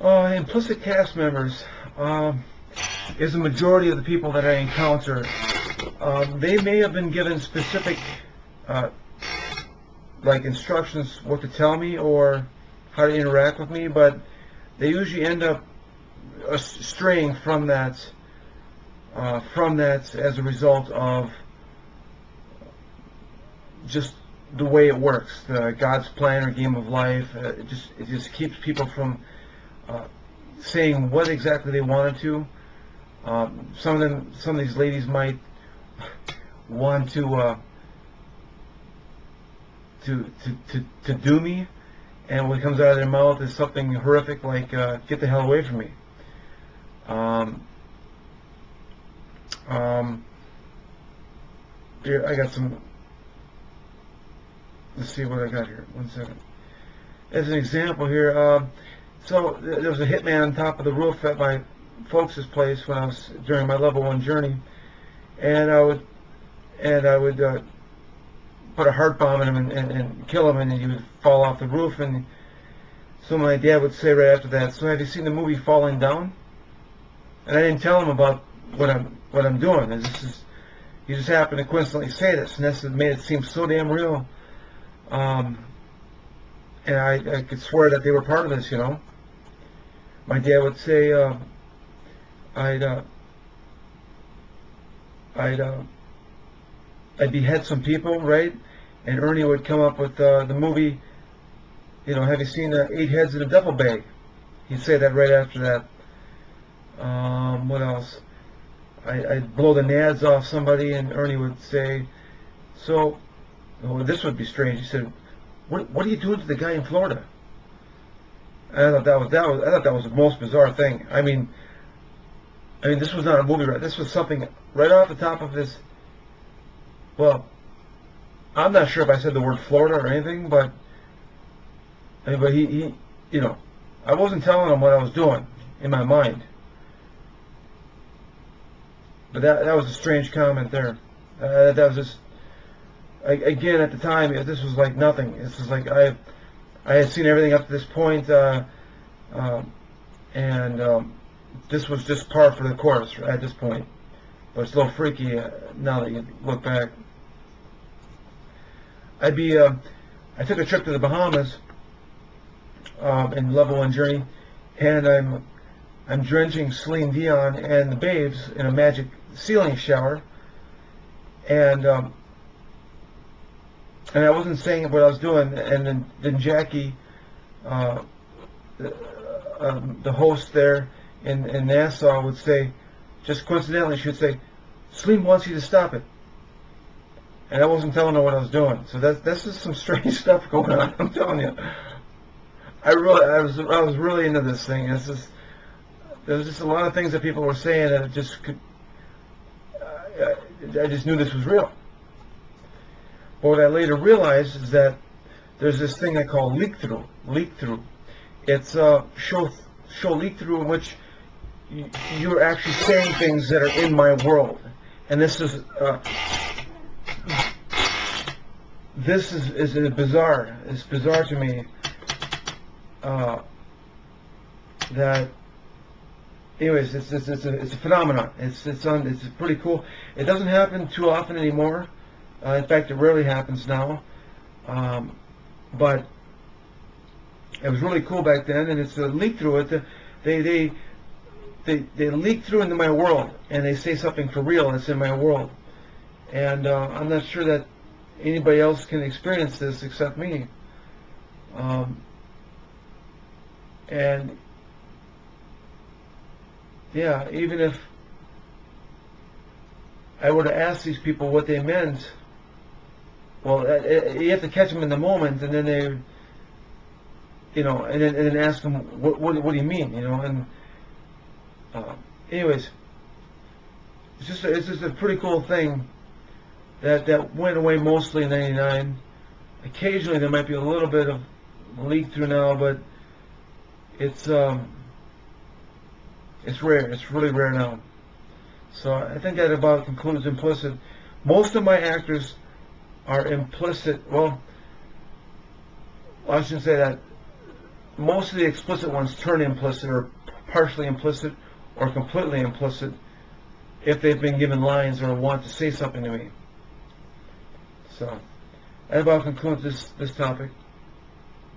Implicit cast members is the majority of the people that I encounter. They may have been given specific like instructions what to tell me or how to interact with me, but they usually end up straying from that as a result of just the way it works, God's plan or game of life. It just keeps people from saying what exactly they wanted to. Some of these ladies might want to do me, and what comes out of their mouth is something horrific like "get the hell away from me." Here, I got some. Let's see what I got here. 1 second. As an example here, so there was a hitman on top of the roof at my folks' place when I was during my level 1 journey, and I would put a heart bomb in him and kill him, and he would fall off the roof. And so my dad would say right after that, "So have you seen the movie Falling Down?" And I didn't tell him about what I'm doing. And he just happened to coincidentally say this, and that's what made it seem so damn real. And I could swear that they were part of this, you know. My dad would say, I'd behead some people, right? And Ernie would come up with the movie, you know, have you seen 8 Heads in a Duffel Bag? He'd say that right after that. What else? I'd blow the nads off somebody, and Ernie would say, so, well, this would be strange. He said, what are you doing to the guy in Florida? And I thought that was the most bizarre thing. I mean, this was not a movie, right? This was something right off the top of this. Well, I'm not sure if I said the word Florida or anything, but he you know, I wasn't telling him what I was doing in my mind. But that was a strange comment there. That was just, again, at the time, this was like nothing. This was like I had seen everything up to this point, and this was just par for the course at this point. But it's a little freaky now that you look back. I took a trip to the Bahamas in level 1 journey, and I'm drenching Celine Dion and the Babes in a magic ceiling shower, and I wasn't saying what I was doing, and then Jackie, the host there in Nassau, would say, just coincidentally, she would say, "Celine wants you to stop it." And I wasn't telling her what I was doing. So that's just some strange stuff going on. I'm telling you, I was really into this thing. There was just a lot of things that people were saying that it just could. I just knew this was real. But what I later realized is that there's this thing I call leak through. It's show leak through, in which you're actually saying things that are in my world, and this is bizarre. It's bizarre to me that. Anyways, it's a phenomenon. It's pretty cool. It doesn't happen too often anymore. In fact, it rarely happens now. But it was really cool back then, and it's a leak through it. They leak through into my world, and they say something for real that's in my world. And I'm not sure that anybody else can experience this except me. And yeah, even if I were to ask these people what they meant, well, you have to catch them in the moment, and then they, you know, and then ask them, what do you mean, you know? And anyways, it's just a pretty cool thing that went away mostly in '99. Occasionally there might be a little bit of leak through now, but it's rare. It's really rare now. So I think that about concludes implicit. Most of my actors are implicit. Well, I shouldn't say that. most of the explicit ones turn implicit or partially implicit or completely implicit if they've been given lines or want to say something to me. So that about concludes this topic.